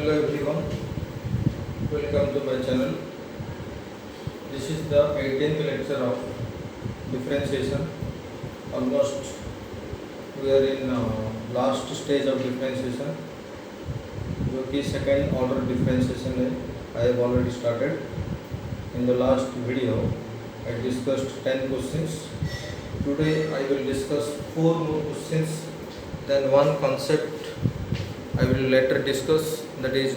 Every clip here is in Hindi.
Hello everyone, welcome to my channel. This is the 18th lecture of differentiation. Almost we are in last stage of differentiation, जो कि second order differentiation है. I have already started. In the last video, I discussed 10 questions. Today I will discuss 4 more questions. Then one concept I will later discuss, that is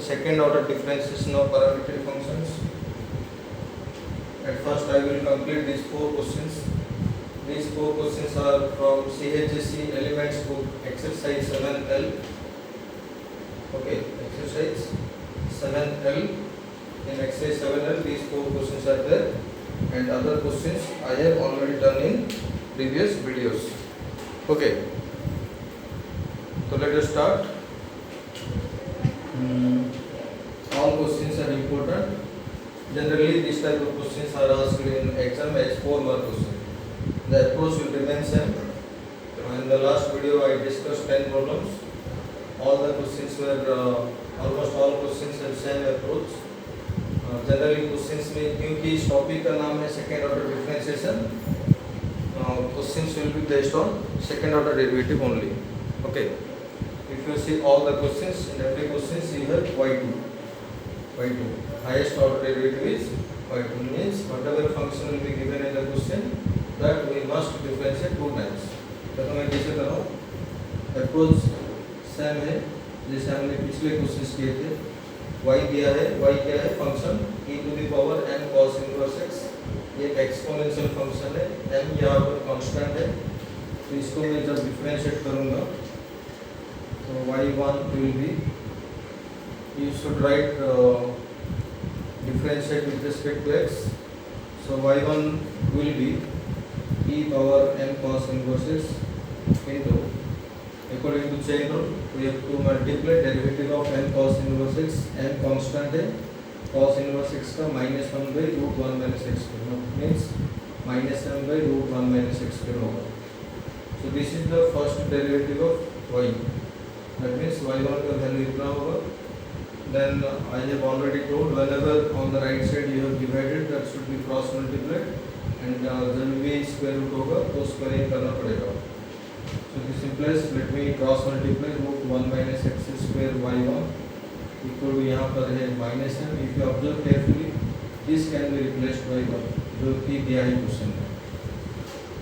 second order differentiation of parametric functions. At first I will complete these 4 questions. These 4 questions are from CHSE Elements book, exercise 7L. Okay, exercise 7L. In exercise 7L, these 4 questions are there, and other questions I have already done in previous videos. Okay. So let us start. All questions are important. Generally, this type of questions are asked in exam as 4 mark question. The approach will remain same. In the last video, I discussed 10 problems. All the questions were almost all questions have same approach. Generally, questions में क्योंकि इस टॉपिक का नाम है second order differentiation, questions will be based on second order derivative only. Okay. If you see all the questions, in every question you have y2. Highest order derivative is y2, means whatever function will be given in the question, that we must differentiate 2 times. तो मैं कैसे करूँ? Approach सेम है जैसे हमने पिछले क्वेश्चंस किए थे. y दिया है, y क्या है? Function e to the power m cos inverse x. ये एक्सपोनेंशियल फंक्शन है, m यहाँ पर कांस्टेंट है. तो इसको मैं जब डिफरेंशिएट करूँगा तो y1 will be, you should write differentiate with respect to x. So y1 will be e power m cos inverse x into, according to chain rule, we have to multiply derivative of m cos inverse x. m constant है, cos inverse x का -1 by root 1 minus x square, means -m by root 1 minus x square होगा. So this is the first derivative of y. That means y1 का value इतना होगा. Then I have already told, whenever on the right side you have divided, that should be cross multiplied, and जब भी square root होगा तो squaring करना पड़ेगा. So this implies, let me cross multiply root 1 minus x square y1 equal to यहाँ पर है -m. If you observe carefully, this can be replaced by 1, जो कि दिया है क्वेश्चन में.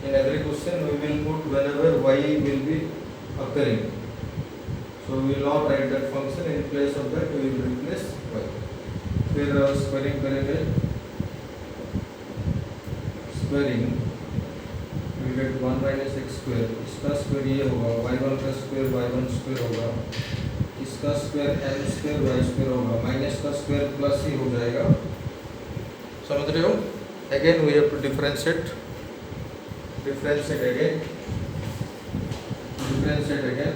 In every question we will put whenever y will be occurring. So we will not write that function, in place of that we will replace y. फिर स्क्वायरिंग करेंगे. Squaring we get 1 minus x square. इसका स्क्वायर ये होगा, y1 का स्क्वायर y1 स्क्वायर होगा, इसका square m square y square होगा, माइनस का स्क्वायर प्लस ही हो जाएगा. समझ रहे हो? Again we have to differentiate again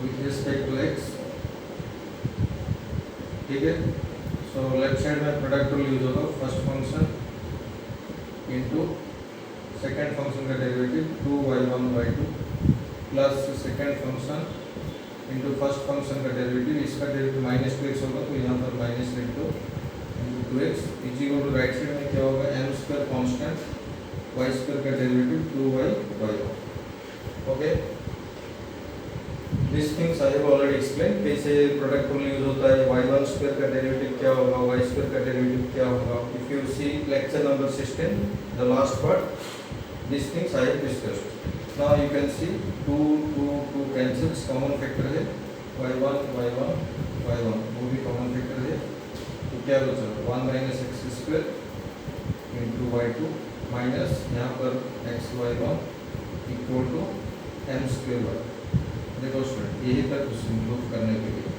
with respect to x. ठीक है. So लेफ्ट साइड में प्रोडक्ट रूल यूज होगा. First function into second function का derivative 2y1 y2 plus second function into first function का डेरिवेटिव. इसका डेरिवेटिव -2x होगा, तो यहाँ पर -2 into 2x is equal to right side में क्या होगा? m square constant, y square का derivative 2y y1. Okay. These things I have already explained. कैसे प्रोडक्ट रूल यूज होता है, y1 स्क्वायर का डेरिवेटिव क्या होगा, y स्क्वायर का डेरिवेटिव क्या होगा. If you see lecture number 16, the last part, these things I have discussed. Now you can see 2 cancels, common factor है y1 वो भी common factor है. तो क्या बचा? 1 minus x square into y2 minus यहाँ पर x y1 equal to m square y. देखो स्टूडेंट, यही तक क्वेश्चन प्रूव करने के लिए.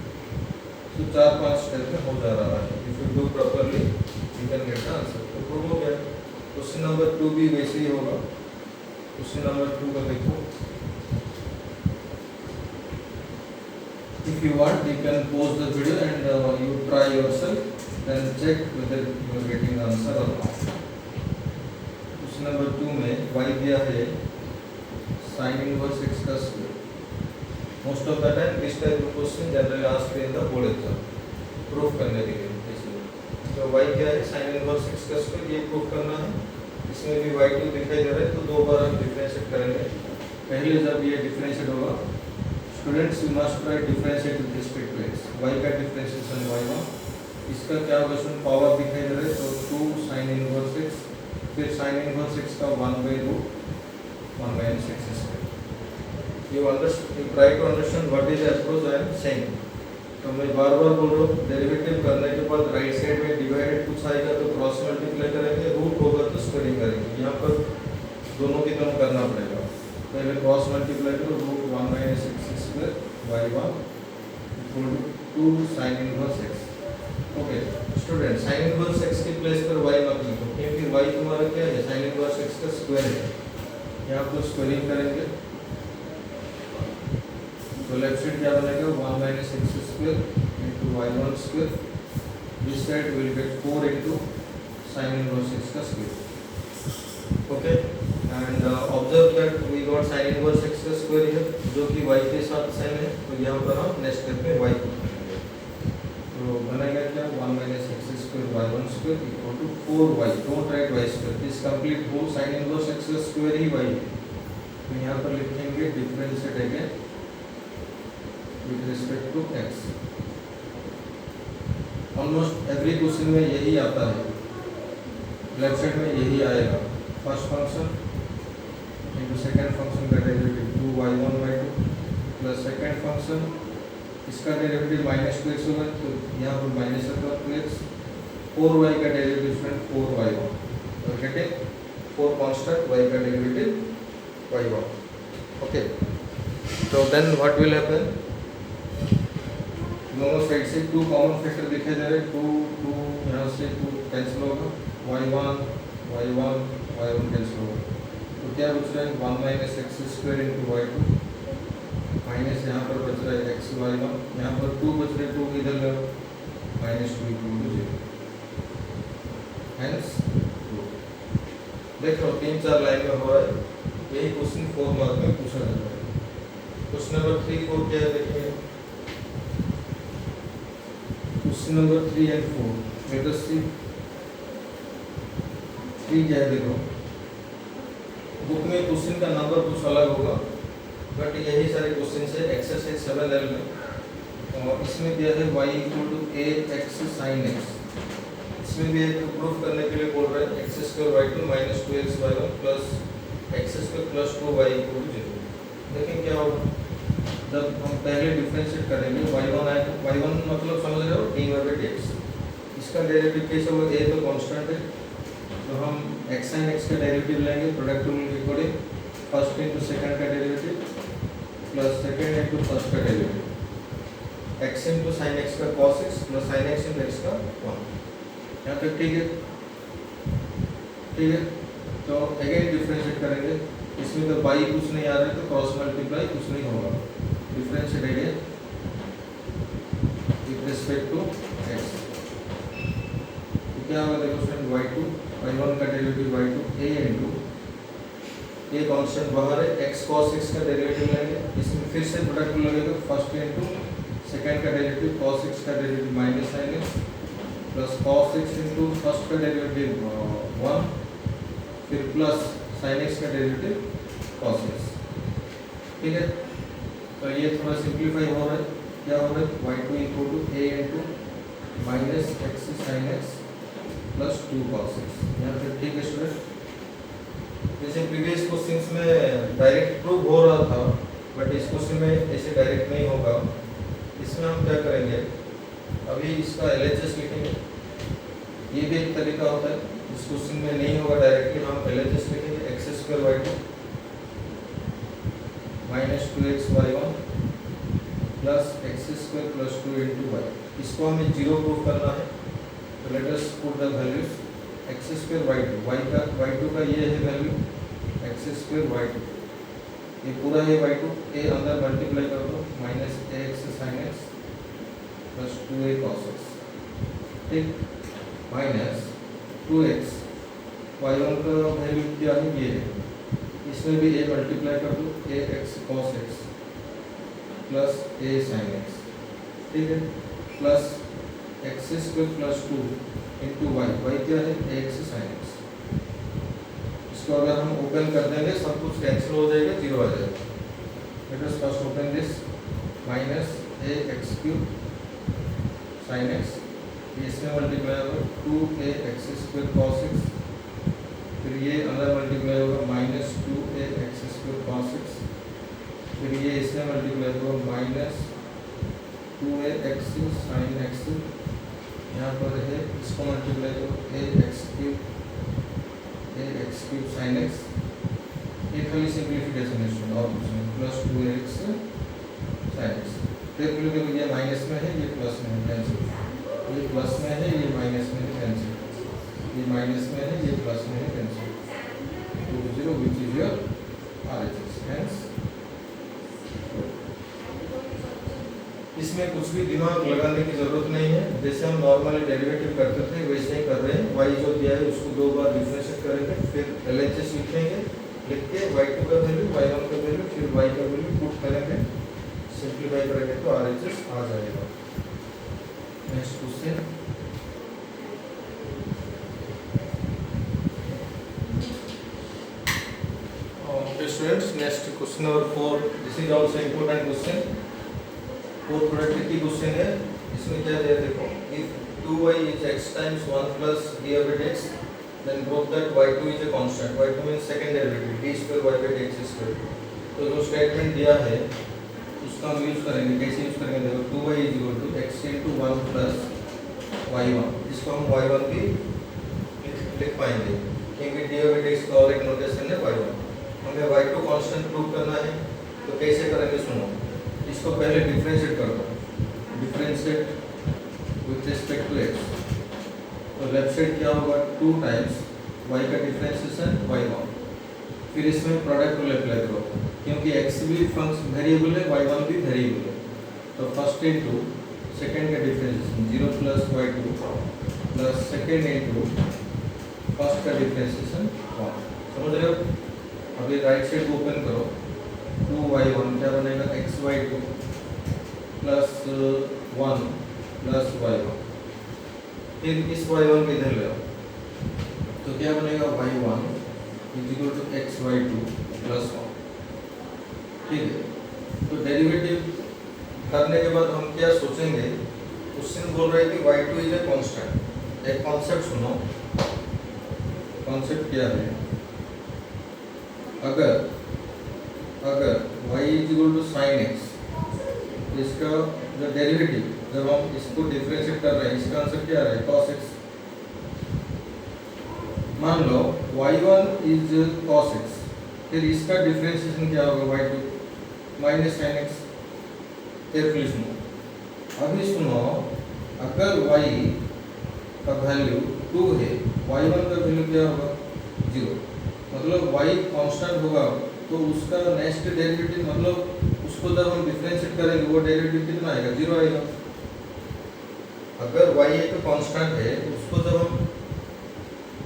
तो 4-5 स्टेप में हो जा रहा है. If you do properly you can get the answer. तो प्रूव हो गया. क्वेश्चन नंबर 2 भी वैसे ही होगा. क्वेश्चन नंबर 2 का देखो. If you want, you can pause the video and you try yourself, then check whether you are getting the answer or not. Question number 2 में y दिया है sin इनवर्स x का square. Most of the time this type of question generally asked in the board exam proof करने के लिए। इसलिए तो y क्या है, साइन इनवर्स x का स्क्वायर, ये प्रूफ करना है। इसमें भी y2 दिखाई दे रहा है, तो दो बार हम डिफरेंशिएट करेंगे। पहले जब ये डिफरेंशिएट होगा, students you must write differentiate with respect to x। y का डिफरेंशिएशन y1, इसका क्या क्वेश्चन पावर दिखाई दे रहा है, तो 2 साइन इनवर्स x, फिर साइन इनवर्स x का 1/√1 - x square. You try to understand what is the approach I am saying। तो मैं बार बार बोल रहा हूँ, डेरिवेटिव करने के बाद राइट साइड में डिवाइडेड कुछ आएगा तो क्रॉस मल्टीप्लाई करेंगे, रूट होगा तो स्क्वायरिंग करेंगे। यहाँ पर दोनों की तरफ करना पड़ेगा। पहले क्रॉस मल्टीप्लाई करो, √1 - x square y1 = 2 sign inverse x। Okay student, sign inverse x की प्लेस पर y मत लिखो, क्योंकि y तुम्हारा क्या है, साइन इनवर्स x का स्क्वायर है। यहाँ पर स्क्वायरिंग करेंगे तो लेफ्ट साइड क्या बनेगा, 1 - x square × y1 square. This side will get 4 × sine inverse x का square. Okay and observe that we got sine inverse x का स्क्वायर है, जो कि y के साथ सेम है। तो यहाँ पर हम नेक्स्ट स्टेप में y को करेंगे, तो बनेगा क्या, 1 - x square y1 square = 4y। Don't write y square, this complete whole sine inverse x का स्क्वायर ही y है। तो यहाँ पर लिखेंगे differentiate again with respect to x। Almost every question में यही आता है, लेफ्ट साइड में यही आएगा। First function into second function का derivative 2y1/2 plus second function, इसका डेरिवेटिव -2x होगा, तो यहाँ पर माइनस होगा 2x। 4y का डेरिवेटिव फ्रेंड 4y1, तो गेटिंग 4 कांस्टेंट y का डेरिवेटिव y1। ओके, तो देन व्हाट विल हैपन, दोनों साइड से 2 कॉमन फैक्टर दिखाई दे रहे हैं। 2 यहाँ से 2 कैंसिल होगा, y1 कैंसिल होगा, तो क्या बच रहा है, 1 - x स्क्वायर × y2 माइनस यहाँ पर बच रहा है x y1, यहाँ पर 2 बच रहे, 2 इधर ले लो, -2 = 0। हेंस देख लो 3-4 लाइन में हो रहा है। यही क्वेश्चन 4 मार्क में पूछा जाता है। क्वेश्चन नंबर 3, 4 क्या है देखिए। क्वेश्चन नंबर 3 और 4, लेट अस सी। 3 क्या है देखो, बुक में क्वेश्चन का नंबर कुछ अलग होगा, बट यही सारे क्वेश्चन है एक्सरसाइज 7L में। और इसमें दिया है y = ax sin x। इसमें भी एक प्रूफ करने के लिए बोल रहे हैं, x² y2 - 2x y1 plus x² + 2y = 0। देखें क्या होगा, जब हम पहले डिफरेंशिएट करेंगे y1 आएगा, y1 मतलब समझ रहे हो, dy/dx। इसका डेरिवेटिव कैसे होगा, a तो कांस्टेंट है, तो हम x sin x का डेरिवेटिव लेंगे, प्रोडक्ट रूल के अकॉर्डिंग, फर्स्ट × सेकंड का डेरिवेटिव प्लस सेकंड × फर्स्ट का डेरिवेटिव, x × sin x का cos x plus sin x × x का 1। यहाँ तक ठीक है, ठीक है। तो अगेन डिफरेंशिएट करेंगे, इसमें तो बाई कुछ नहीं आ रहा है, तो क्रॉस मल्टीप्लाई कुछ नहीं होगा। Differentiate again with respect to x, तो क्या होगा देखो फ्रेंड, y1 का डेरिवेटिव y2 a कांस्टेंट बाहर है, x cos x का डेरिवेटिव लेंगे, इसमें फिर से प्रोडक्ट लगेगा, फर्स्ट × सेकंड का डेरिवेटिव cos x का derivative -sin x plus cos x × first का डेरिवेटिव 1, फिर प्लस sin x का डेरिवेटिव cos x। ठीक है, तो ये थोड़ा सिंप्लीफाई हो रहा है, क्या हो रहा है, y2 = a × -x sin x plus 2 cos x। यहाँ पे ठीक है स्टूडेंट। जैसे प्रीवियस क्वेश्चंस में डायरेक्ट प्रूव हो रहा था, बट इस क्वेश्चन में ऐसे डायरेक्ट नहीं होगा। इसमें हम क्या करेंगे, अभी इसका LHS लिखेंगे, ये भी एक तरीका होता है। इस क्वेश्चन में नहीं होगा डायरेक्टली, हम LHS लिखेंगे, x² y2 - 2x y1 plus x² + 2 × y। इसको हमें 0 प्रूव करना है, तो let us put the values. x² y2 का ये है वैल्यू, x² y2, ये पूरा है y2, a अंदर मल्टीप्लाई कर दो, -ax sin x plus 2a cos x, ठीक, माइनस 2x y1 का वैल्यू क्या है, ये है, इसमें भी a मल्टीप्लाई कर दो, ax cos x plus a sine x, ठीक है, plus x square plus 2 into y, y क्या है ए एक्स साइन एक्स। इसको अगर हम ओपन कर देंगे सब कुछ कैंसिल हो जाएगा, जीरो आ जाएगा। Let us first open this, minus A x cube sine x, इसमें मल्टीप्लाई होगा 2a x square cos x, फिर ये अंदर मल्टीप्लाई होगा minus 2a x square cos x, फिर ये इसमें मल्टीप्लाई होगा minus 2a x sine x, यहाँ पर है इसको मल्टीप्लाई करो ए एक्स क्यूब साइन एक्स, ये खाली सिंप्लीफिकेशन है और कुछ नहीं, प्लस 2x साइन एक्स। फिर देखो ये माइनस में है, ये प्लस में है, कैंसिल, ये प्लस में है, ये माइनस में है, कैंसिल, ये माइनस में है, ये प्लस में है, cancel, 2 0 which is your RHS। Hence इसमें कुछ भी दिमाग लगाने की जरूरत नहीं है, जैसे हम नॉर्मली डेरिवेटिव करते थे वैसे ही कर रहे हैं। y जो दिया है उसको दो बार डिफरेंशिएट करेंगे, फिर LHS लिखेंगे, लिख के y2 का वैल्यू, y1 का वैल्यू, फिर y का वैल्यू पुट करेंगे, सिंप्लीफाई करेंगे तो RHS आ जाएगा। Next question, students, next question number 4, this is also important question, 4 productivity question है। इसमें क्या दिया देखो, if 2y is x times 1 plus d over dx, then prove that y2 is a constant, y2 means second derivative, d square y by dx square। तो जो स्टेटमेंट दिया है उसका हम यूज करेंगे, कैसे यूज करेंगे देखो, 2y is equal to x into 1 plus y1, इसको हम y1 भी लिख पाएंगे क्योंकि d over dx का और एक नोटेशन है y1। हमें y2 कांस्टेंट प्रूव करना है, तो कैसे करेंगे सुनो, इसको पहले डिफरेंशिएट कर दो, differentiate with respect to x, तो लेफ्ट साइड क्या होगा 2 टाइम्स y का डिफरेंशिएशन y1, फिर इसमें प्रोडक्ट रूल अप्लाई करो क्योंकि x भी फंक्शन वेरिएबल है, y1 भी वेरिएबल है, तो फर्स्ट इनटू सेकंड का differentiation 0 plus y2 plus second into first का डिफरेंशिएशन 1, समझ रहे हो। अभी राइट साइड को ओपन करो, 2y1 क्या बनेगा xy2 प्लस 1 प्लस y1, फिर इस y1 को इधर ले आओ, तो क्या बनेगा y1 is equal to xy2 plus 1, ठीक है। तो डेरिवेटिव करने के बाद हम क्या सोचेंगे, क्वेश्चन बोल रहा है कि y2 इज ए कांस्टेंट। एक कॉन्सेप्ट सुनो, कॉन्सेप्ट क्या है, अगर y is equal to sine x, इसका जो डेरिवेटिव जब हम इसको डिफरेंशिएट कर रहे हैं इसका आंसर क्या आ रहा है cos x। मान लो y1 इज cos x, फिर इसका डिफरेंशिएशन क्या होगा y2 minus sine x. Carefully सुनो, अभी सुनो, अगर y का वैल्यू 2 है, y1 का वैल्यू क्या होगा 0, मतलब y कांस्टेंट होगा तो उसका नेक्स्ट डेरिवेटिव, मतलब उसको जब हम डिफरेंशिएट करेंगे वो डेरिवेटिव कितना आएगा 0 आएगा। अगर y एक कांस्टेंट है उसको जब हम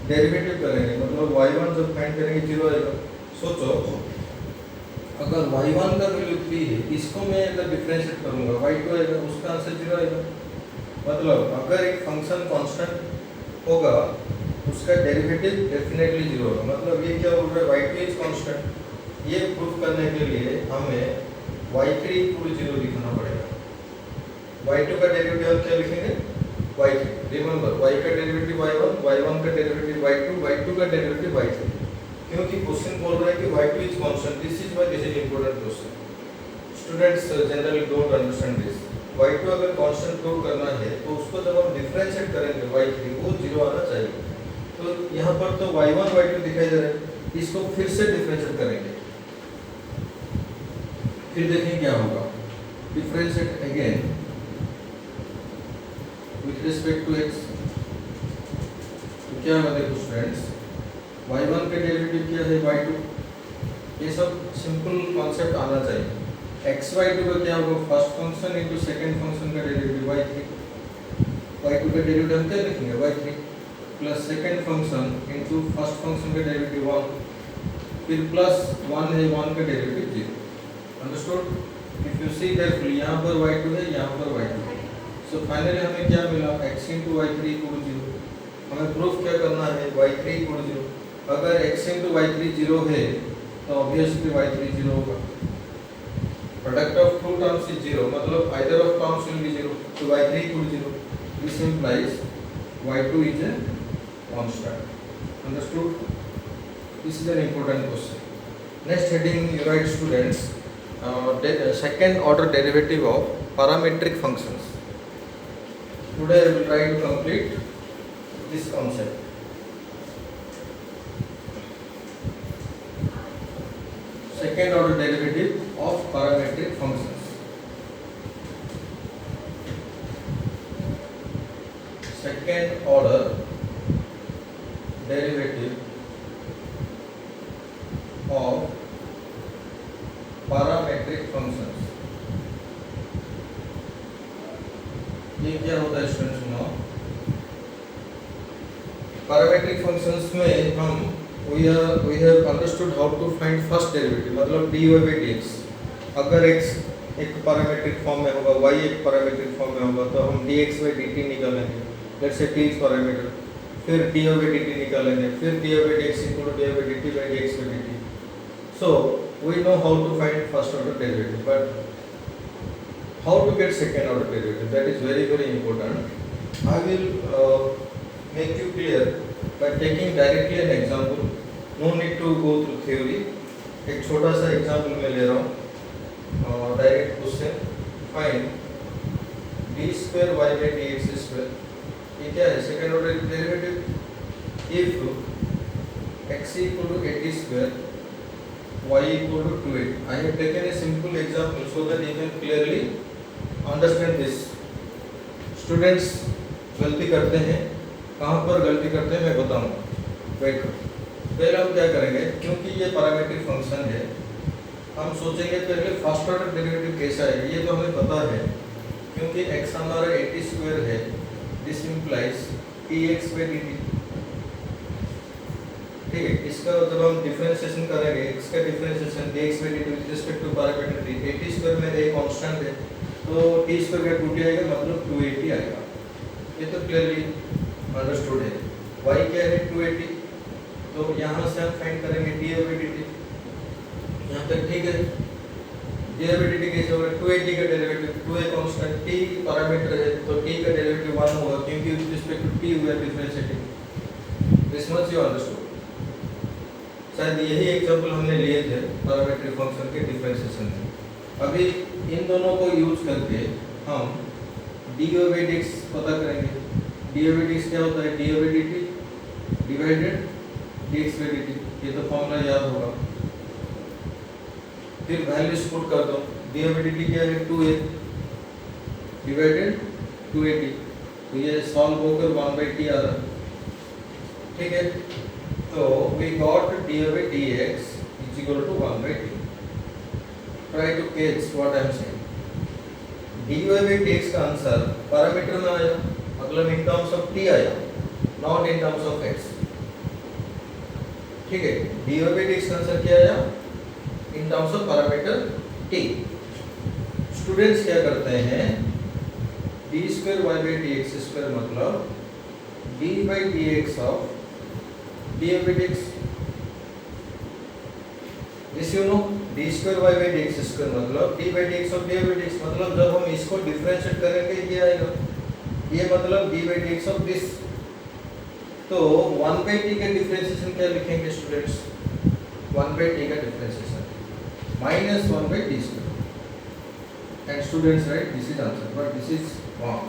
डेरिवेटिव करेंगे मतलब y1 जब फाइंड करेंगे 0 आएगा। सोचो अगर y1 का वैल्यू 3 है, इसको मैं अगर डिफरेंशिएट करूंगा y2 आएगा, उसका आंसर 0 आएगा। मतलब अगर एक फंक्शन कांस्टेंट होगा उसका डेरिवेटिव डेफिनेटली 0 होगा। मतलब ये क्या बोल रहा है, y2 इज कांस्टेंट। ये प्रूफ करने के लिए हमें y3 इक्वल 0 लिखना पड़ेगा। y2 का डेरिवेटिव हम क्या लिखेंगे y3, रिमेंबर y का डेरिवेटिव y1, y1 का डेरिवेटिव y2, y2 का डेरिवेटिव y3, क्योंकि क्वेश्चन बोल रहा है कि y2 is constant. This is why this is important question. Students generally don't understand this. y2 अगर कांस्टेंट प्रूव करना है तो उसको जब हम डिफरेंशिएट करेंगे y3 वो 0 आना चाहिए। तो यहाँ पर तो y1 y2 दिखाई दे रहा है, इसको फिर से डिफरेंशिएट करेंगे, फिर देखें क्या होगा। Differentiate again with respect to x, तो क्या होगा देखो स्टूडेंट्स, y1 का डेरिवेटिव क्या है y2, ये सब सिंपल कॉन्सेप्ट आना चाहिए। xy2 का क्या होगा first function into second function का डेरिवेटिव y3, y2 का डेरिवेटिव हम क्या लिखेंगे y3 plus second function into first function का डेरिवेटिव 1, फिर प्लस 1 है 1 का derivative 0। Understood. If you see carefully, यहाँ पर y2 है, यहाँ पर y2 है। सो फाइनली हमें क्या मिला, x into y3 equal to 0। हमें प्रूफ क्या करना है, y3 equal to 0। अगर x into y3 0 है तो ऑब्वियसली y3 0 होगा। Product of two terms is 0, मतलब either of terms will be 0, so y3 equal to 0। This implies y2 is a constant। Understood? This is an important question. Next heading you write students, second order derivative of parametric functions. Today I will try to complete this concept. Second order derivative of parametric functions. Second order derivative of parametric functions। ये क्या होता है स्टूडेंट्स, सुनो। पैरामीट्रिक फंक्शंस में हम we have understood how to find first derivative, मतलब dy by dx। अगर x एक पैरामीट्रिक फॉर्म में होगा, y एक पैरामीट्रिक फॉर्म में होगा, तो हम dx by dt निकालेंगे। Let's say t is parameter, फिर dy by dt निकालेंगे, फिर dy by dx equal to dy by dt by dx by dt। So we know how to find first order derivative, but how to get second order derivative, that is very very important। I will make you clear by taking directly an example, no need to go through theory। एक छोटा सा एग्जाम्पल मैं ले रहा हूँ, डायरेक्ट उससे find d square Y by D x square. ये क्या है, second order derivative. If x equal to 80 square, y equal to 280। I have taken a simple example so that you can clearly understand this। Students गलती करते हैं, कहाँ पर गलती करते हैं मैं बताऊंगा, वेट करो। पहले हम क्या करेंगे, क्योंकि ये पैरामीट्रिक फंक्शन है, हम सोचेंगे पहले फर्स्ट ऑर्डर डेरिवेटिव कैसा है। ये तो हमें पता है, क्योंकि x हमारा 80 स्क्वायर है, this implies dx by dt। ठीक है, इसका जब हम डिफरेंशिएशन करेंगे, x का differentiation dx by dt with respect to parameter t, 80 square में एक कांस्टेंट है, तो t स्क्वायर का 2t आएगा, मतलब 280 आएगा। ये तो क्लियरली अंडरस्टूड है। y क्या है, 280, तो यहाँ से हम फाइंड करेंगे dy by dt। यहाँ तक ठीक है। dy by dt कैसे होगा, 280 का डेरिवेटिव, 2 एक कांस्टेंट, t पैरामीटर है, तो t का डेरिवेटिव 1 होगा, क्योंकि with respect to t we are differentiating. This much you understood. शायद यही एग्जांपल हमने लिए थे पैरामीट्रिक फंक्शन के डिफरेंशिएशन में। अभी इन दोनों को यूज करके हम dy by dx पता करेंगे। dy by dx क्या होता है, dy by dt divided dx by dt। ये तो फॉर्मूला याद होगा। फिर वैल्यूज पुट कर दो, dy by dt क्या है, 2a डिवाइडेड 280, तो ये सॉल्व होकर 1/t आ रहा। ठीक है, तो we got dy by dx is equal to 1/t। Try to catch what I am saying। dy by dx का आंसर पैरामीटर में आया, मतलब in terms of t आया, not in terms of x। ठीक है, dy by dx का आंसर क्या आया, in terms of parameter t। Students क्या करते हैं, d square y by dx square मतलब d by dx of dy by dx। This you know, d square y by dx square मतलब d by dx of dy by dx, मतलब जब हम इसको डिफरेंशिएट करेंगे ये आएगा, ये मतलब d by dx of this। तो 1/t का डिफरेंशिएशन क्या लिखेंगे स्टूडेंट्स, 1/t का differentiation minus 1/t square. And students right, this is answer, but this is wrong,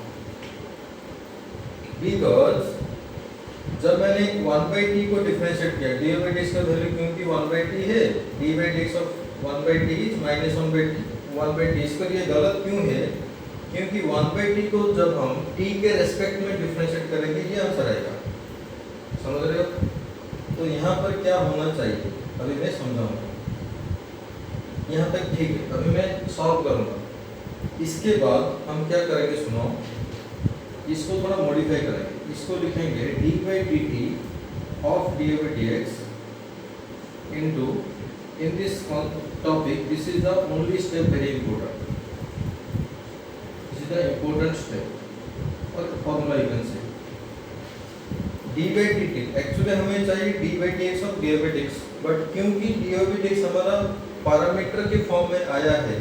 because जब मैंने 1/t को डिफरेंशिएट किया, dy by dx का वैल्यू क्योंकि 1/t है, d by dx of 1/t is minus 1/t square. ये गलत क्यों है, क्योंकि 1/t को जब हम t के रेस्पेक्ट में डिफरेंशिएट करेंगे ये आंसर आएगा। समझ रहे हो? तो यहाँ पर क्या होना चाहिए अभी मैं समझाऊंगा। यहाँ तक ठीक है, अभी मैं सॉल्व करूंगा। इसके बाद हम क्या करेंगे सुनो, इसको थोड़ा मॉडिफाई करेंगे। इसको लिखेंगे d by dt of dy by dx into in this topic, this is the only step very important. This is the important step or formula you can say. D by d t actually हमें चाहिए डी बाई डी एक्स और d by D x, but क्योंकि डी बाई डी एक्स हमारा पैरामीटर के फॉर्म में आया है,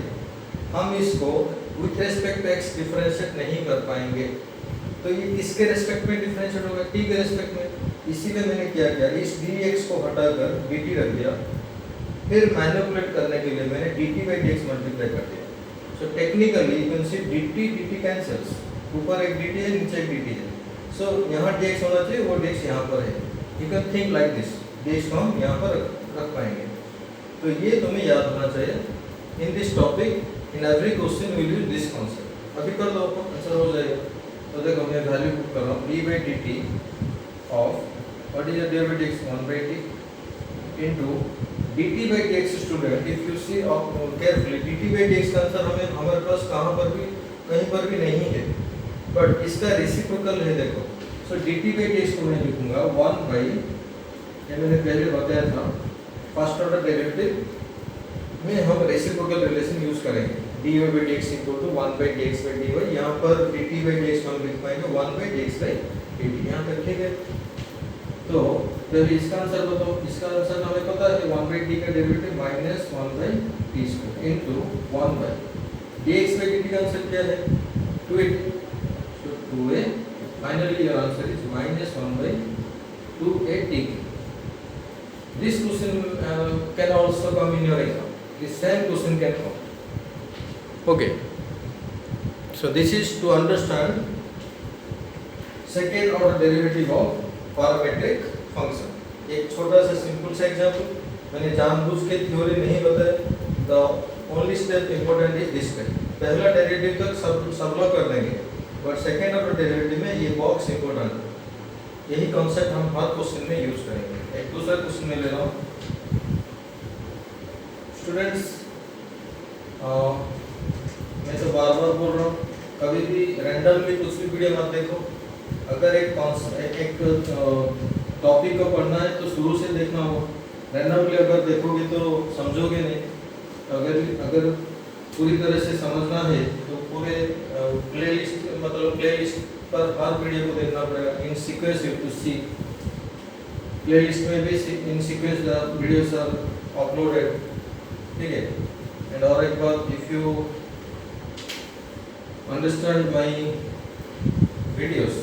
हम इसको with respect to x differentiate नहीं कर पाएंगे। तो ये किसके रेस्पेक्ट में डिफरेंशिएट होगा? टी के रेस्पेक्ट में। इसीलिए मैंने क्या किया, इस डी एक्स को हटाकर डी टी रख दिया, फिर मैनिपुलेट करने के लिए मैंने d T by D x multiply कर दिया। So technically you can see d t cancels, ऊपर एक डी टी है, नीचे एक डी टी है। सो यहाँ dx होना चाहिए, वो dx यहाँ पर है। You can think like this, dx को हम यहाँ पर रख पाएंगे। तो ये तुम्हें याद होना चाहिए। In this topic in every question will use this concept. अभी कर दो, आंसर हो जाएगा। तो देखो मैं वैल्यू पुट कर रहा हूँ, d by d T of what is D by D x 1 by T into D T by D x. Student if you see carefully, D T by D x का आंसर हमारे पास कहाँ पर भी कहीं पर भी नहीं है, बट इसका रेसिप्रोकल है। देखो, so D T by D X को मैं लिखूंगा 1 बाई, ये मैंने पहले बताया था, फर्स्ट ऑर्डर डेरिवेटिव में हम रेसिप्रोकल रिलेशन यूज करेंगे। D Y by D x equal to 1 by D x by d y. यहाँ पर d T by D x हम लिख पाएंगे 1 by D x by d t, यहाँ तक ठीक है। तो पहले इसका आंसर बताओ। इसका आंसर हमें पता है 1 बाई डी का derivative minus 1 by T square into 1 by D x by d T का आंसर क्या है? 2a। So 2a, finally your answer is minus 1 by 2a t. This question can also come in your exam. This same question can come. Okay. So this is to understand second order derivative of parametric function. एक छोटा सा सिंपल सा एग्जांपल, मैंने जानबूझ के थ्योरी नहीं बताया। The only step important is this step. पहला डेरिवेटिव तक सब लोग कर देंगे, बट सेकेंड ऑर्डर डेरिवेटिव में ये बॉक्स इंपॉर्टेंट है। यही कॉन्सेप्ट हम हर क्वेश्चन में यूज करेंगे। एक दूसरा क्वेश्चन में ले रहा हूँ स्टूडेंट्स, मैं तो बार बार बोल रहा हूँ, कभी भी रैंडमली कुछ भी वीडियो मत देखो। अगर एक टॉपिक को पढ़ना है तो शुरू से देखना होगा। रैंडमली अगर देखोगे तो समझोगे नहीं। अगर पूरी तरह से समझना है तो पूरे प्लेलिस्ट, मतलब प्लेलिस्ट पर हर वीडियो को देखना पड़ेगा। In sequence you to see, playlist में भी in sequence the videos are uploaded, ठीक है। एंड और एक बात, if you understand my videos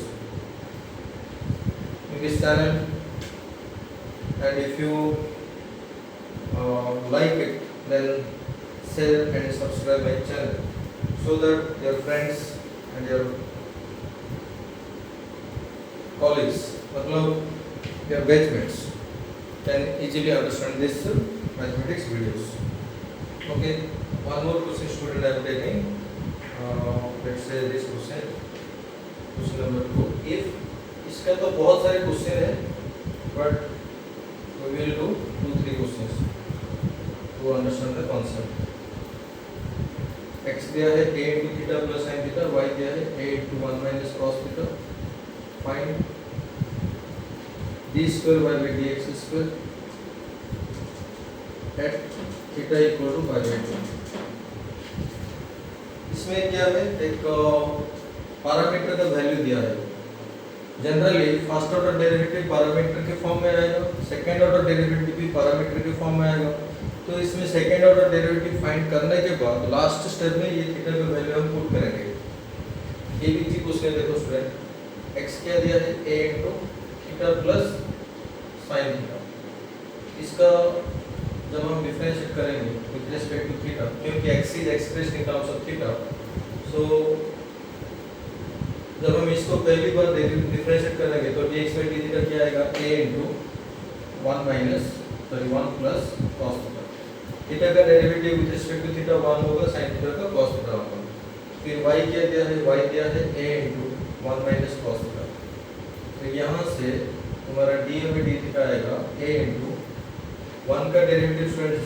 in this channel and if you like it, then share and subscribe my channel so that your friends and your colleagues, मतलब your batchmates, can easily understand this mathematics videos. Okay, one more question student I am taking. Let's say this question number 2. If इसका तो बहुत सारे क्वेश्चन है, but we will do 2-3 questions to understand the concept. x दिया है a into theta plus sin theta, y दिया है a into 1 minus cos theta. Find d square y by dx square at theta equal to pi by 2. इसमें क्या है, एक पैरामीटर का वैल्यू दिया है। Generally first order derivative parameter के फॉर्म में आएगा, सेकंड ऑर्डर डेरिवेटिव भी पैरामीटर के फॉर्म में आएगा। तो इसमें सेकंड ऑर्डर डेरिवेटिव फाइंड करने के बाद लास्ट स्टेप में ये थीटा का वैल्यू हम पुट करेंगे। ये भी इसी क्वेश्चन देखो स्टूडेंट, x क्या दिया है a into theta plus sin theta. इसका जब हम डिफरेंशिएट करेंगे विद रिस्पेक्ट टू थीटा, क्योंकि x is expressed in terms of theta, so जब हम इसको पहली बार डिफरेंशिएट करेंगे तो dx by dt का क्या आएगा, a into 1 plus cos theta. Theta का derivative with respect to theta 1 होगा, sin थीटा का cos थीटा होगा। फिर y क्या दिया है, y दिया है a into 1 minus cos theta. तो यहाँ से तुम्हारा d by d थीटा आएगा a into 1 का डेरिवेटिव स्टूडेंट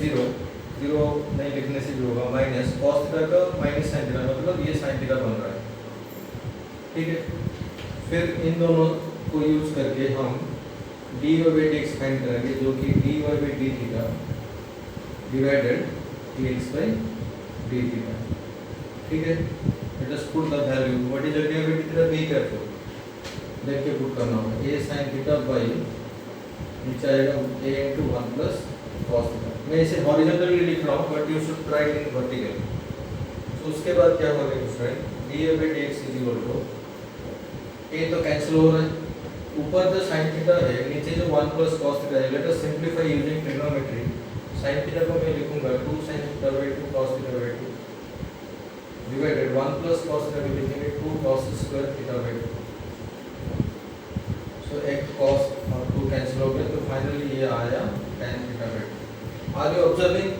0 नहीं लिखने से भी होगा, माइनस cos थीटा का माइनस sin थीटा, मतलब ये sin थीटा बन रहा है, ठीक है। फिर इन दोनों को यूज करके हम dy by dx फाइंड करेंगे, जो कि dy by d theta divided dx by d theta. ठीक है, let us put the value. What is the derivative theta? Be careful. देख के पुट करना होगा. a sin theta by नीचे आएगा a into 1 plus cos theta. मैं इसे हॉरिजॉन्टली लिख रहा हूँ, but you should write in vertical. तो उसके बाद क्या होगा student? dA by dx is equal to a तो कैंसिल हो रहा है, ऊपर जो sin थीटा है, नीचे जो 1 plus cos थीटा है. Let us simplify using trigonometry. sin theta को मैं लिखूंगा 2 sin theta by 2 cos theta by 2 divided 1 plus cos theta को लिखेंगे 2 cos स्क्वायर थीटा by 2. सो एक cos और 2 कैंसिल हो गए, तो फाइनली ये आया tan theta by 2. Are you observing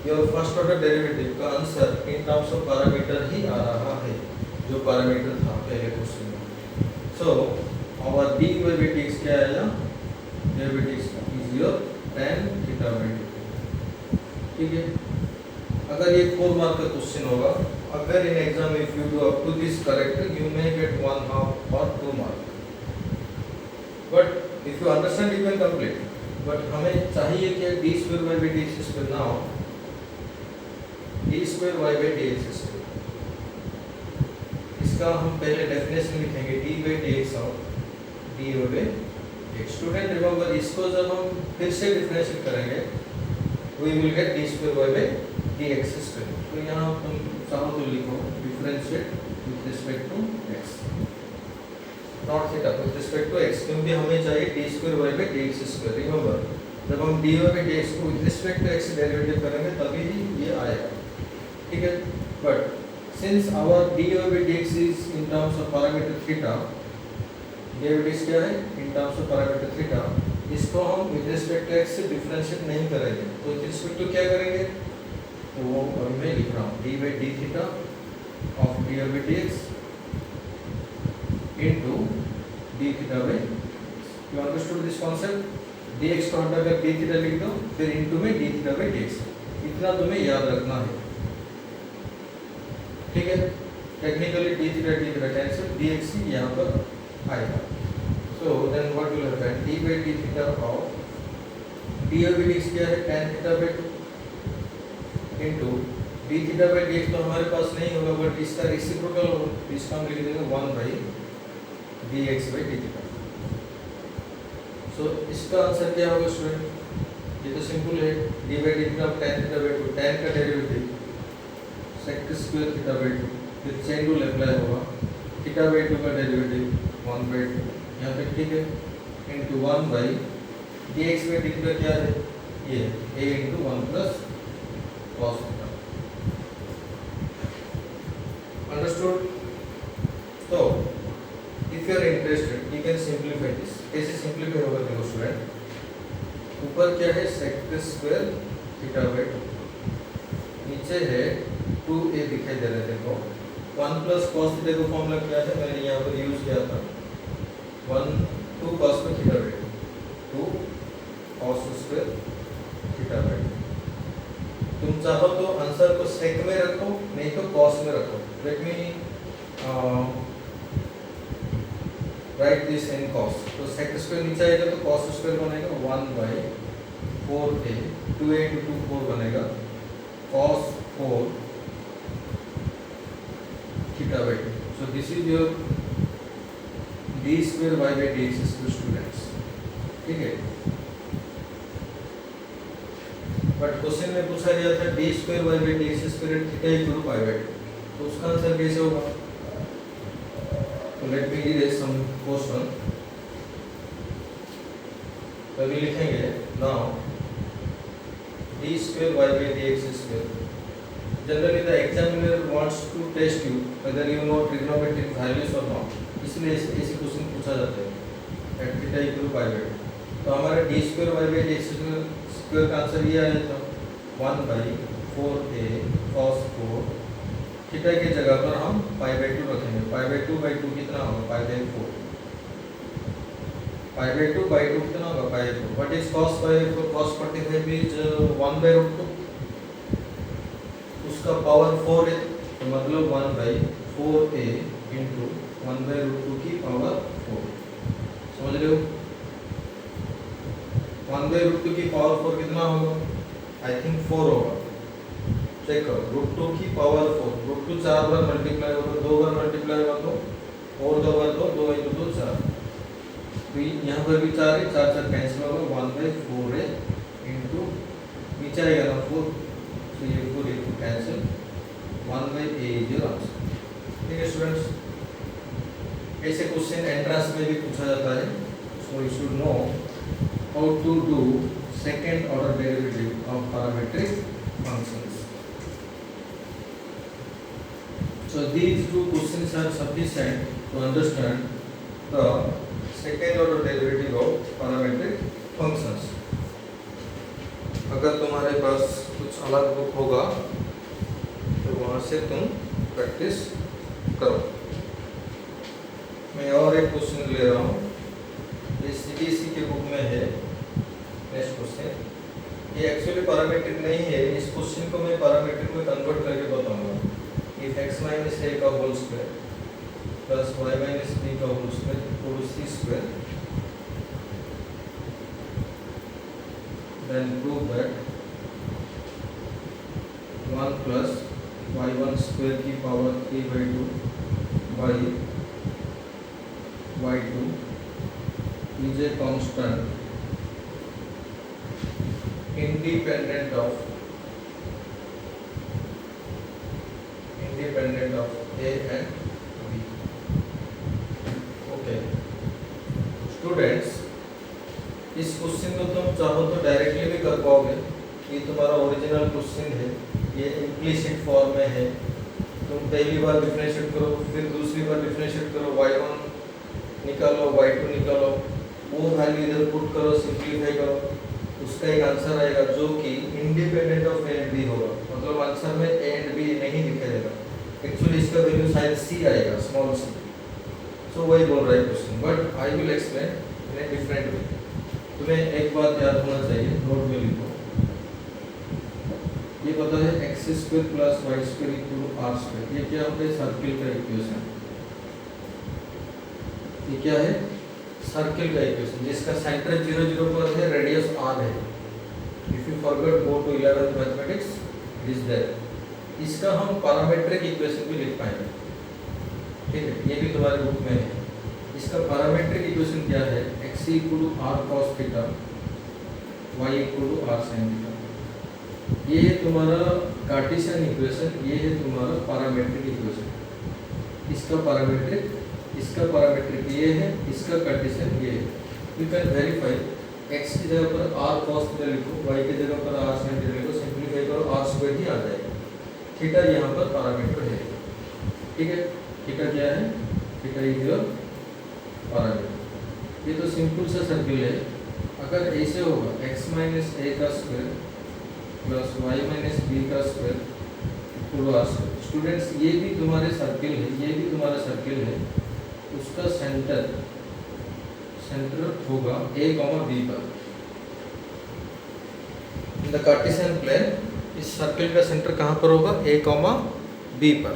your first order derivative का answer in terms of parameter ही आ रहा है, जो पैरामीटर था पहले क्वेश्चन में. सो और dy by dx क्या आया? Derivative is your tan theta by 2. ठीक है, अगर ये 4 मार्क का क्वेश्चन होगा, अगर in exam if you do up to this correct you may get 1/2 और 2 mark, but if you understand you can complete. But हमें चाहिए कि d square Y by D x square ना हो, d square Y by D x square. इसका हम पहले डेफिनेशन लिखेंगे डी बाई डी एक्स और d by x. Student remember, इसको जब हम फिर से डिफरेंशिएट करेंगे we will get D square Y by D x square. तो यहाँ तुम चाहो तो लिखो differentiate with respect to X, not theta, with respect to X, क्योंकि हमें चाहिए D square Y by D x square. Remember, जब हम D Y by D X को with respect to X derivative करेंगे तभी ही ये आएगा. ठीक है, but since our D Y by D X is in terms of parameter theta, derivative क्या है? इन टर्म्स ऑफ पैरामीटर थीटा. इसको हम विथ रिस्पेक्ट टू एक्स से डिफरेंशिएट नहीं करेंगे, तो विथ रिस्पेक्ट टू क्या करेंगे? तो वो अभी मैं लिख रहा हूँ d by d theta of d Y by D x into d theta by you understood this concept. dx को हटाकर d theta लिख दो, फिर into में d theta by dx. इतना तुम्हें याद रखना है. ठीक है, technically d theta cancel, dx ही यहाँ पर आएगा. so then what will happen? d by d theta of d by dx क्या है? tan theta by 2 into d theta by dx तो हमारे पास नहीं होगा, बट इसका रेसिप्रोकल हो, इसका हम लिख देंगे 1 by dx by d theta. सो इसका आंसर क्या होगा स्टूडेंट? ये तो सिंपल है, d by d theta of tan theta by 2, tan का derivative sec square theta by 2, फिर चेन रूल अप्लाई होगा, थीटा by 2 का डेरिवेटिव 1 by 2 यहाँ पे. ठीक है, into 1 by dx by d theta क्या है? ये a into 1 plus cos theta. Understood? तो if you are interested you can simplify this. कैसे सिंपलीफाई होगा देखो स्टूडेंट, ऊपर क्या है? sec स्क्वायर थीटा बाय 2, नीचे है 2a दिखाई दे रहा है. देखो 1 प्लस cos थीटा का फॉर्मूला क्या है? मैंने यहाँ पर यूज किया था 2 cos theta by 2 cos square theta by 2. तुम चाहो तो आंसर को sec में रखो, नहीं तो cos में रखो. Let me right this in cos. तो sec स्क्वायर नीचे आएगा तो cos स्क्वायर बनेगा 1 by 4a, 2a into 2 4 बनेगा cos 4 theta by 2. So this is your d square y by dx square students. ठीक है, बट क्वेश्चन में पूछा गया था d square y by dx स्क्वायर theta equal to pi by 2, तो उसका आंसर कैसे होगा? तो let me read some question. तो अभी लिखेंगे now d square y by dx square. Generally the examiner wants to test you whether you know trigonometric values और नॉट, इसलिए ऐसे क्वेश्चन पूछा जाता है at theta equal to pi by 2. तो हमारा d square y by dx square का आंसर ये आया था 1 by 4a cos 4. थीटा की जगह पर हम पाई बाय 2 रखेंगे. पाई बाय 2 by 2 कितना होगा? Pi by 4. Pi by 2 by 2 कितना होगा? Pi by 4. What is cos pi by 4? cos 45 is 1 by √2, उसका पावर 4 है, तो मतलब 1 by 4a into 1 by √2 की पावर 4. समझ रहे हो? 1 by √2 की पावर 4 कितना होगा? आई थिंक 4 होगा. चेक करो, रूट 2 की पावर 4, रूट 2 4 बार मल्टीप्लाई होगा, 2 बार मल्टीप्लाई होगा तो और 2 बार तो 2 × 2 4, तो यहाँ पर भी 4 है, 4 4 कैंसिल होगा, 1/4 है इंटू नीचे आएगा ना 4, तो ये 4 cancel, 1/a is your answer. ठीक है स्टूडेंट्स, ऐसे क्वेश्चन एंट्रेंस में भी पूछा जाता है, so you should know how to do second order derivative of parametric functions. So these two questions are sufficient to understand the second order derivative of parametric functions. अगर तुम्हारे पास कुछ अलग बुक होगा तो वहाँ से तुम प्रैक्टिस करो। मैं और एक क्वेश्चन ले रहा हूँ, ये CBSE के बुक में है। नेक्स्ट क्वेश्चन, ये एक्चुअली पैरामीट्रिक नहीं है, इस क्वेश्चन को मैं पैरामीट्रिक में कन्वर्ट करके बताऊंगा। If x minus a का whole square plus y minus b का whole square equal to c square, then prove that 1 plus y1 square की power 3/2 by y2 is a constant independent of a and b. Okay students, इस क्वेश्चन को तुम चाहो तो डायरेक्टली भी कर पाओगे, ये तुम्हारा ओरिजिनल क्वेश्चन है, ये इम्प्लिसिट फॉर्म में है। तुम पहली बार डिफरेंशिएट करो, फिर दूसरी बार डिफरेंशिएट करो, y1 निकालो, y2 निकालो, वो वैल्यू इधर पुट करो, सिंपलीफाई करो, उसका एक आंसर आएगा जो कि independent of a and b होगा। मतलब आंसर में ए एंड बी नहीं दिखाई देगा, एक्चुअली इसका वैल्यू शायद सी आएगा, स्मॉल सी। सो वही बोल रहा है question, but I will explain in a different way. तुम्हें एक बात याद होना चाहिए, नोट में लिखो, ये पता है x² + y² = r², ये क्या होता है? सर्किल का इक्वेशन। ये क्या है? सर्किल का इक्वेशन जिसका सेंटर 0 0 पर है, रेडियस r है। If you forget, go to 11th mathematics, it is there. इसका हम पैरामीट्रिक इक्वेशन भी लिख पाएंगे, ठीक है, ये भी तुम्हारे बुक में है। इसका पैरामीट्रिक इक्वेशन क्या है? x = r cos θ, y = r sin θ। ये है तुम्हारा कार्टेशियन इक्वेशन, ये है तुम्हारा पैरामीट्रिक इक्वेशन। इसका पैरामीट्रिक ये है, इसका कार्टेशियन ये है। यू कैन वेरीफाई, x की जगह पर r cos θ लिखो, y की जगह पर r sin θ लिखो, सिंपलीफाई करो, r² ही आ जाएगा। थीटा यहाँ पर पैरामीटर है, ठीक है। थीटा क्या है? Theta is your parameter. ये तो सिंपल सा सर्किल है। अगर ऐसे होगा x - a का स्क्वायर प्लस y - b का square equal to r²। Students, ये भी तुम्हारे सर्किल है, ये भी तुम्हारा सर्किल है। उसका सेंटर होगा a, b पर। इन द कार्टेशियन प्लेन इस सर्किल का सेंटर कहाँ पर होगा? a, b पर।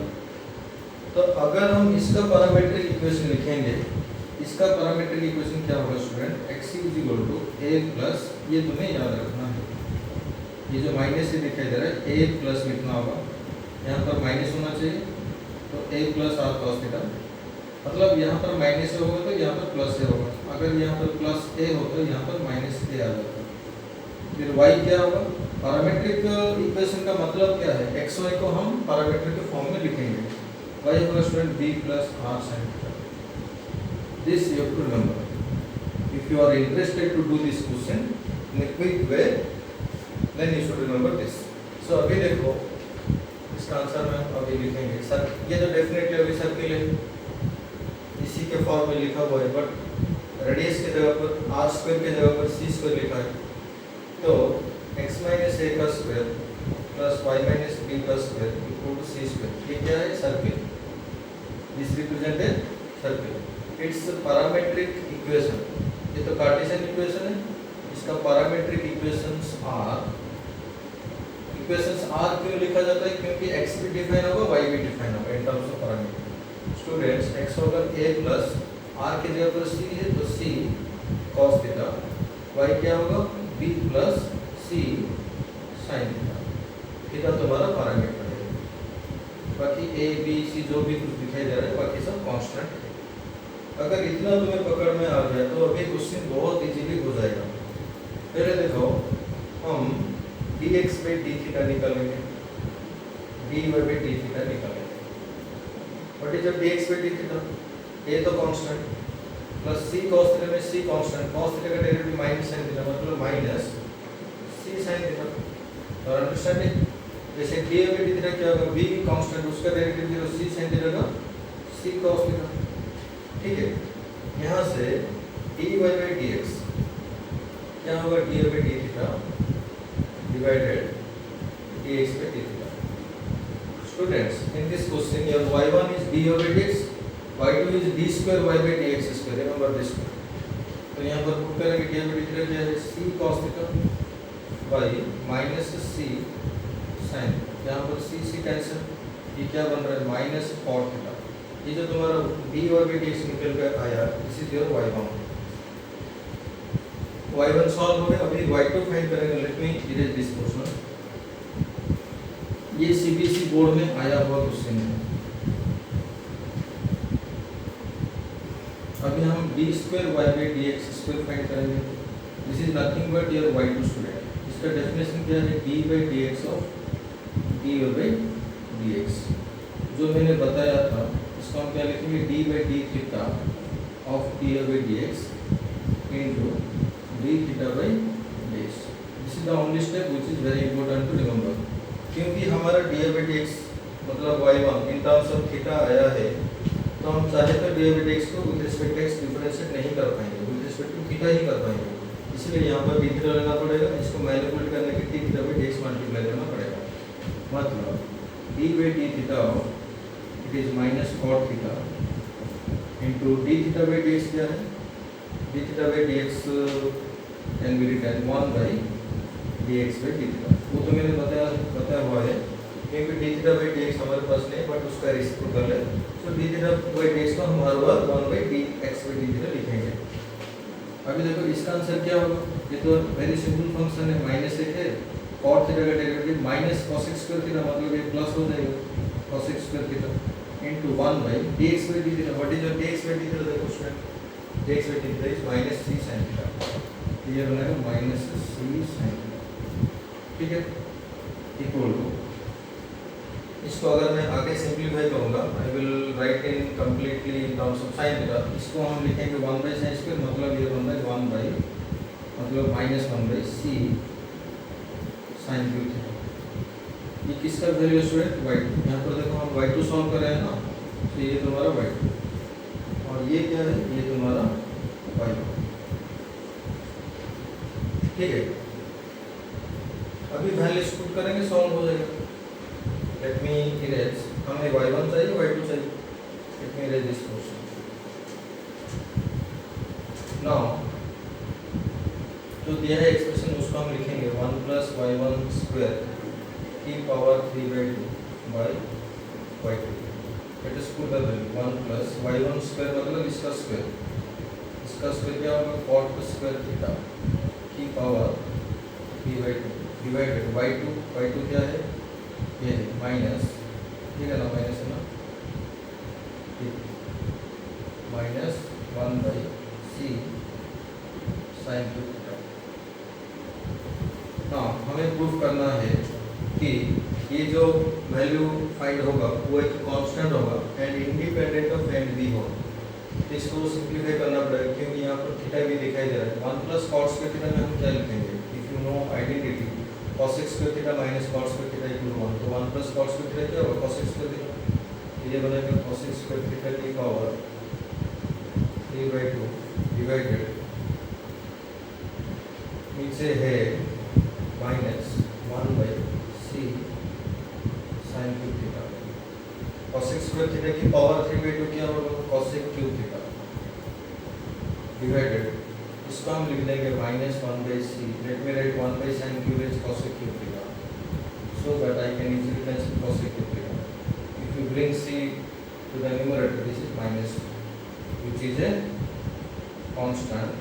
तो अगर हम इसका पैरामीट्रिक इक्वेशन लिखेंगे, इसका पैरामीट्रिक इक्वेशन क्या होगा स्टूडेंट? x = a प्लस, ये तुम्हें याद रखना है, ये जो माइनस से दिखाई दे रहा है, a प्लस लिखना होगा, यहाँ पर माइनस होना चाहिए, तो a + r cos θ। मतलब यहाँ पर माइनस से होगा तो यहाँ पर प्लस से होगा, अगर यहाँ पर प्लस a होता है, यहाँ पर माइनस a आ जाता है। फिर y क्या होगा? पैरामीट्रिक इक्वेशन का मतलब क्या है? x y को हम पैरामीट्रिक के फॉर्म में लिखेंगे। y होगा student b + r sin θ। This you have to remember if you are interested to do this question in a quick way, then you should remember this. So अभी देखो, इसका आंसर में अभी लिखेंगे। सर, ये तो डेफिनेटली अभी सर्किल है, इसी के फॉर्म में लिखा हुआ है, बट रेडियस की जगह पर r² की जगह पर c² लिखा है। तो x - a का स्क्वायर प्लस y - b का स्क्वायर इक्वल टू c²। ये क्या है? Circle. This represent a circle. It's parametric equation. ये तो कार्टेशियन इक्वेशन है, इसका पैरामीट्रिक इक्वेशंस आर क्यों लिखा जाता है? क्योंकि x भी डिफाइन होगा, y भी डिफाइन होगा इन terms of parameter. Students, x होगा a प्लस r की जगह पर c है, तो c cos θ, y क्या होगा? b plus c sin θ। Theta तुम्हारा पैरामीटर है, बाकी ए बी सी जो भी कुछ दिखाई दे रहा है बाकी सब कांस्टेंट है। अगर इतना तुम्हें पकड़ में आ गया तो अभी क्वेश्चन बहुत इजीली हो जाएगा। पहले देखो हम dx by d थीटा निकालेंगे, dy by d थीटा निकालेंगे। What is dx by d theta? a तो constant plus c cos theta में c कांस्टेंट, cos थीटा का डेरिवेटिव माइनस sin थीटा मतलब माइनस c sin थीटा। और अंडरस्टैंडिंग जैसे dy by d थीटा क्या होगा, b कांस्टेंट उसका डेरिवेटिव जो c sin थीटा का c cos थीटा। ठीक है, यहाँ से dy by dx क्या होगा, dy by d theta divided dx by d theta. Students in this question your y1 is dy by dx, y2 is d square y by dx square, remember this one। तो यहाँ पर पुट करेंगे dy by d थीटा क्या है, c cos theta by minus c sin, यहाँ पर c कैंसिल, ये क्या बन रहा है माइनस cot थीटा। ये जो तुम्हारा dy by dx निकल कर आया, this is your y1। y1 solve हो गया, अभी y2 फाइंड करेंगे। Let me erase this portion. ये सीबीएसई बोर्ड में आया हुआ क्वेश्चन है। अभी हम d square y by dx square find करेंगे। This is nothing but your y2 student. इसका डेफिनेशन क्या है, d by dx of dy by dx। जो मैंने बताया था इसको हम क्या लिखेंगे, d by d theta of dy by dx into d theta by dx। This is the only step which is very important to remember. क्योंकि हमारा dy by dx मतलब y1 in terms of theta आया है, तो हम चाहे तो dy by dx को with respect to x differentiate नहीं कर पाएंगे, विद रिस्पेक्ट टू थीटा ही कर पाएंगे। इसलिए यहाँ पर d थीटा लेना पड़ेगा, इसको मैनिपुलेट करने के d theta by dx multiply करना पड़ेगा। मतलब d by d theta it is minus cot theta into d theta by dx क्या है, d theta by dx can be written 1 by dx by d theta. वो तो मैंने बताया हुआ है, क्योंकि d थीटा by dx हमारे पास नहीं, बट उसका रेसिप्रोकल कर ले, तो d थीटा by dx को हम हर बार 1 by dx by d theta लिखेंगे। अभी देखो इसका आंसर क्या होगा, ये तो वेरी सिंपल फंक्शन है, माइनस एक है, cot थीटा का derivative minus cos x square theta मतलब ये प्लस हो जाएगा cos x square theta into 1 by dx by d theta. What is your dx by d theta, देखो student dx by d theta is minus c sin theta, ये बनेगा माइनस c sin थीटा। ठीक है, इक्वल टू, इसको अगर मैं आगे सिंपलीफाई करूंगा, I will write in completely in terms of sin theta. इसको हम लिखेंगे 1 by sin स्क्वायर मतलब ये बनता है 1 by मतलब minus 1 by c sin cube theta. ये किसका वैल्यू है स्टूडेंट, y2। यहाँ पर देखो हम y2 सॉल्व कर रहे हैं ना, तो ये तुम्हारा y2 और ये क्या है, ये तुम्हारा y1। ठीक है, अभी वैल्यूज पुट करेंगे, सॉल्व हो जाएगा। लेट मी इरेज, हमें y1 चाहिए y2 चाहिए। Late me erase this portion. Now जो दिया है एक्सप्रेशन उसको हम लिखेंगे 1 प्लस y1 स्क्वायर की power 3 by 2 by y2। Let us put the value 1 plus y1 square मतलब इसका स्क्वायर क्या होगा, cot स्क्वायर थीटा की पावर 3 by 2 डिवाइडेड y2 क्या है, ये माइनस, ठीक है ना, माइनस है ना, minus 1 by c sin cube theta. हाँ, हमें प्रूफ करना है कि ये जो वैल्यू फाइंड होगा वो एक कांस्टेंट होगा and independent of and b होगा। इसको सिंप्लीफाई करना पड़ेगा क्योंकि यहाँ पर थीटा भी दिखाई दे रहा है। 1 प्लस cot स्क्वायर थीटा में हम क्या लिखेंगे, if you know identity cos x square theta minus cot square theta equal 1, तो 1 प्लस cot स्क्वायर थीटा क्या होगा, cos x स्क्वायर थीटा। ये बनेगा cos x स्क्वायर थीटा की पावर 3 by 2 डिवाइडेड, नीचे है minus 1 by c sin cube theta. cos x square theta की पावर 3 by 2 क्या होगा, cos क्यूब थीटा डिवाइडेड, इसको हम लिख देंगे minus 1 by c। Let me right 1 by sin cube is cos cube theta, so that I can easily cancel cos cube theta. If you bring c to the numerator, this is minus, which is a constant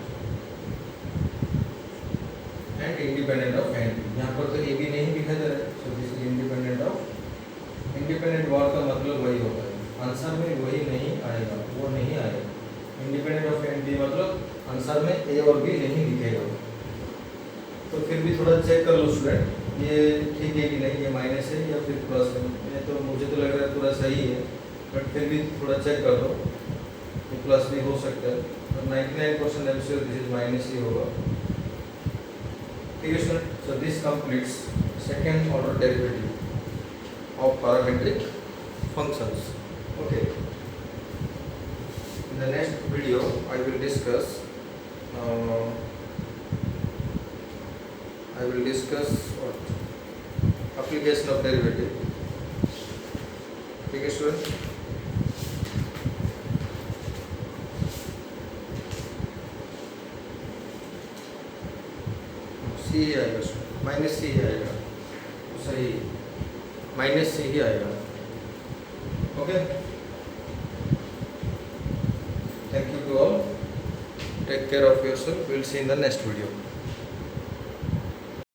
and independent of n। यहाँ पर तो a b नहीं दिखा दे रहा है, so this is independent of, independent word का मतलब वही होता है, आंसर में वही नहीं आएगा, वो नहीं आएगा। इंडिपेंडेंट ऑफ एंड बी मतलब आंसर में ए और बी नहीं दिखेगा। तो फिर भी थोड़ा चेक कर लो स्टूडेंट, ये ठीक है कि नहीं, ये माइनस है या फिर प्लस है। ये तो मुझे तो लग रहा है पूरा सही है, बट फिर भी थोड़ा चेक कर लो, ये प्लस भी हो सकता है। 99% एमसीक्यू दिस इज माइनस ही होगा। ठीक है student, so this completes second order derivative of parametric functions. Okay. In the next video, I will discuss what application of derivative. ठीक है स्टूडेंट, सी ही आएगा, माइनस सी ही आएगा, सही माइनस से ही आएगा। Okay, thank you to all, take care of yourself, will see in the next video.